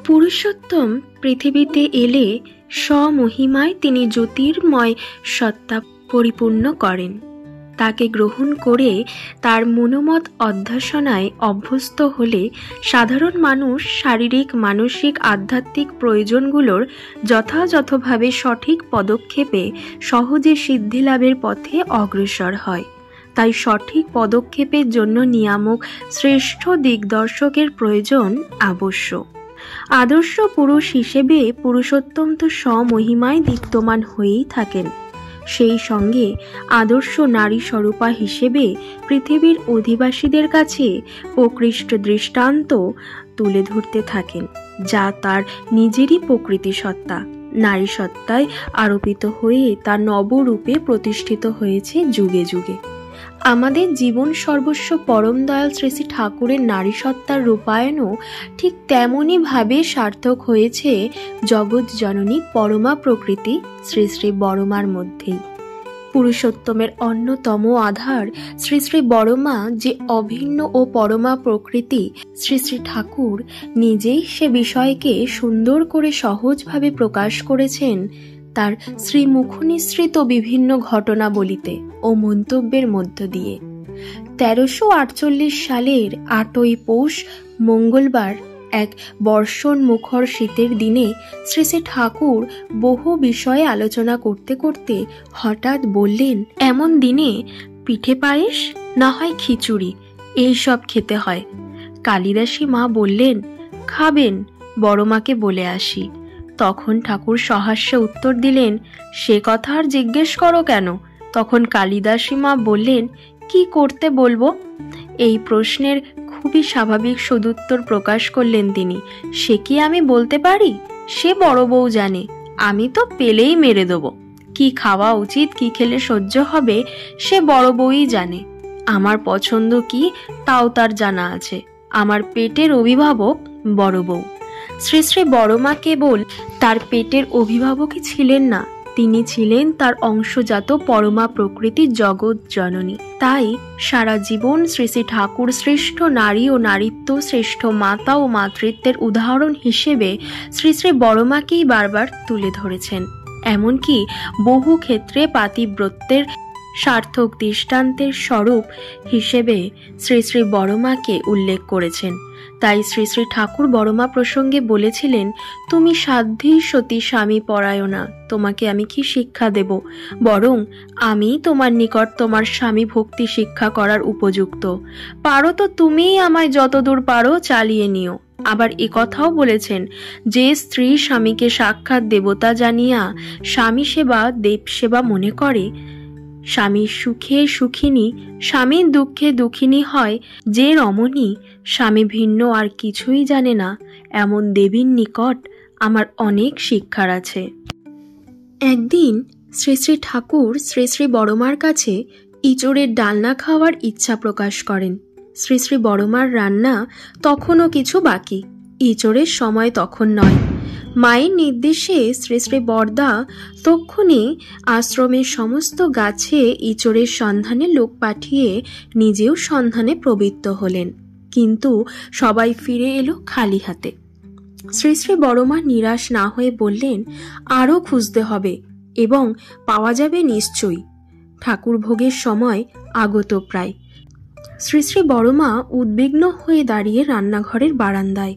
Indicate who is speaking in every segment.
Speaker 1: পুরুষোত্তম পৃথিবীতে এলে স্বমহিমায় তিনি জ্যোতির্ময় সত্তা পরিপূর্ণ করেন। তাকে গ্রহণ করে তার মনোমত অধ্যাসনায় অভ্যস্ত হলে সাধারণ মানুষ শারীরিক, মানসিক, আধ্যাত্মিক প্রয়োজনগুলোর যথাযথভাবে সঠিক পদক্ষেপে সহজে সিদ্ধিলাভের পথে অগ্রসর হয়। তাই সঠিক পদক্ষেপের জন্য নিয়ামক শ্রেষ্ঠ দিগদর্শকের প্রয়োজন আবশ্যক। আদর্শ পুরুষ হিসেবে পুরুষোত্তম তো স্বমহিমায় দীপ্তমান হয়েই থাকেন, সেই সঙ্গে আদর্শ নারী স্বরূপা হিসেবে পৃথিবীর অধিবাসীদের কাছে প্রকৃষ্ট দৃষ্টান্ত তুলে ধরতে থাকেন, যা তার নিজেরই প্রকৃতি সত্তা নারী সত্তায় আরোপিত হয়ে তার নবরূপে প্রতিষ্ঠিত হয়েছে যুগে যুগে। আমাদের জীবন সর্বস্ব পরম দয়াল শ্রী শ্রী ঠাকুরের নারী সত্তার রূপায়ণও ঠিক তেমনই ভাবে সার্থক হয়েছে জগৎ জননী পরমা প্রকৃতি শ্রী শ্রী বড়মার মধ্যেই। পুরুষোত্তমের অন্যতম আধার শ্রী শ্রী বড়মা যে অভিন্ন ও পরমা প্রকৃতি, শ্রী শ্রী ঠাকুর নিজেই সে বিষয়কে সুন্দর করে সহজভাবে প্রকাশ করেছেন তার শ্রীমুখনিসৃত বিভিন্ন ঘটনাবলিতে ও মন্তব্যের মধ্য দিয়ে। 1348 সালের 8ই পৌষ মঙ্গলবার এক বর্ষণ মুখর শীতের দিনে শ্রী শ্রী ঠাকুর বহু বিষয়ে আলোচনা করতে করতে হঠাৎ বললেন, এমন দিনে পিঠে পায়েস না হয় খিচুড়ি এইসব খেতে হয়। কালিদাসী মা বললেন, খাবেন, বড়মাকে বলে আসি। তখন ঠাকুর সহাস্যে উত্তর দিলেন, সে কথা আর জিজ্ঞেস করো কেন? তখন কালিদাসী মা বললেন, কি করতে বলবো? এই প্রশ্নের খুবই স্বাভাবিক সদুত্তর প্রকাশ করলেন তিনি। সে কি আমি বলতে পারি? সে বড় বউ জানে, আমি তো পেলেই মেরে দেবো। কি খাওয়া উচিত, কি খেলে সহ্য হবে, সে বড় বউই জানে। আমার পছন্দ কি তাও তার জানা আছে। আমার পেটের অভিভাবক বড় বউ। শ্রী শ্রী বড়মা কেবল তার পেটের অভিভাবকই ছিলেন না, তিনি ছিলেন তার অংশজাত পরমা প্রকৃতির জগৎ জননী। তাই সারা জীবন শ্রী শ্রী ঠাকুর শ্রেষ্ঠ নারী ও নারীত্ব, শ্রেষ্ঠ মাতা ও মাতৃত্বের উদাহরণ হিসেবে শ্রী শ্রী বড়মাকেই বারবার তুলে ধরেছেন। এমনকি বহু ক্ষেত্রে পাতিব্রত্যের সার্থক দৃষ্টান্তের স্বরূপ হিসেবে শ্রী শ্রী বড়মাকে উল্লেখ করেছেন। তাই শ্রী শ্রী ঠাকুর বড়মা প্রসঙ্গে বলেছিলেন, তুমি সাধ্বী সতী স্বামী পরায়ণা, তোমাকে আমি কি শিক্ষা দেব? বরং আমি তোমার নিকট তোমার স্বামী ভক্তি শিক্ষা করার উপযুক্ত। পারো তো তুমিই আমায় যতদূর পারো চালিয়ে নিও। আবার একথাও বলেছেন, যে স্ত্রী স্বামীকে সাক্ষাৎ দেবতা জানিয়া স্বামী সেবা দেব সেবা মনে করে, স্বামীর সুখে সুখিনী, স্বামীর দুঃখে দুঃখিনী হয়, যে রমণী স্বামী ভিন্ন আর কিছুই জানে না, এমন দেবীর নিকট আমার অনেক শিক্ষার আছে। একদিন শ্রী শ্রী ঠাকুর শ্রী শ্রী বড়মার কাছে ইঁচড়ের ডালনা খাওয়ার ইচ্ছা প্রকাশ করেন। শ্রী শ্রী বড়মার রান্না তখনও কিছু বাকি, ইঁচড়ের সময় তখন নয়। মায়ের নির্দেশে শ্রী শ্রী বরদা তক্ষুনি আশ্রমের সমস্ত গাছে ইঁচড়ের সন্ধানে লোক পাঠিয়ে নিজেও সন্ধানে প্রবৃত্ত হলেন, কিন্তু সবাই ফিরে এলো খালি হাতে। শ্রী শ্রী বড়মা নিরাশ না হয়ে বললেন, আরও খুঁজতে হবে এবং পাওয়া যাবে নিশ্চয়ই। ঠাকুর ভোগের সময় আগত প্রায়। শ্রী শ্রী বড়মা উদ্বিগ্ন হয়ে দাঁড়িয়ে রান্নাঘরের বারান্দায়।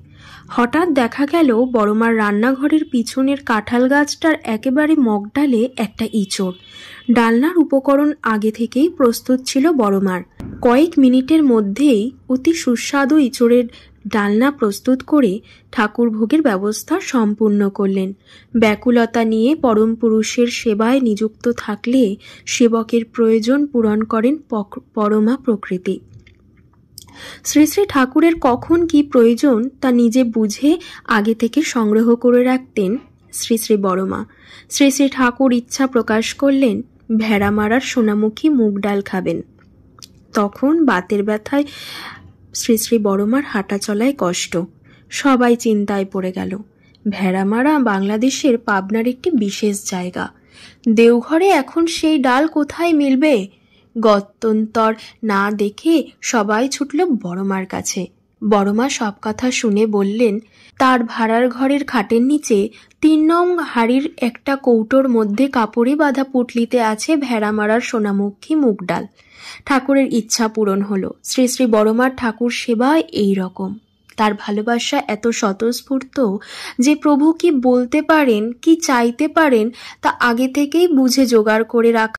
Speaker 1: হঠাৎ দেখা গেল বড়মার রান্নাঘরের পিছনের কাঁঠাল গাছটার একেবারে মগডালে একটা ইঁচড়। ডালনার উপকরণ আগে থেকেই প্রস্তুত ছিল বড়মার। কয়েক মিনিটের মধ্যেই অতি সুস্বাদু ইঁচড়ের ডালনা প্রস্তুত করে ঠাকুর ভোগের ব্যবস্থা সম্পূর্ণ করলেন। ব্যাকুলতা নিয়ে পরম পুরুষের সেবায় নিযুক্ত থাকলে সেবকের প্রয়োজন পূরণ করেন পরমা প্রকৃতি। শ্রী শ্রী ঠাকুরের কখন কি প্রয়োজন তা নিজে বুঝে আগে থেকে সংগ্রহ করে রাখতেন শ্রী শ্রী বড়মা। শ্রী শ্রী ঠাকুর ইচ্ছা প্রকাশ করলেন ভেড়া মারার সোনামুখী মুগ ডাল খাবেন। তখন বাতের ব্যথায় শ্রী শ্রী বড়মার হাঁটা চলায় কষ্ট। সবাই চিন্তায় পড়ে গেল। ভেড়ামারা বাংলাদেশের পাবনার একটি বিশেষ জায়গা। দেওঘরে এখন সেই ডাল কোথায় মিলবে? গত্যন্তর না দেখে সবাই ছুটল বড়মার কাছে। বড়মা সব কথা শুনে বললেন, তার ভাড়ার ঘরের খাটের নিচে ৩ নং হাড়ির একটা কৌটোর মধ্যে কাপড়ে বাঁধা পুটলিতে আছে ভেড়া মারার সোনামুখী মুগ ডাল। ঠাকুরের ইচ্ছা পূরণ হলো। শ্রী শ্রী বড়মার ঠাকুর সেবায় এই রকম। তার ভালোবাসা এত স্বতঃস্ফূর্ত যে প্রভু কি বলতে পারেন, কি চাইতে পারেন তা আগে থেকেই বুঝে জোগাড় করে রাখা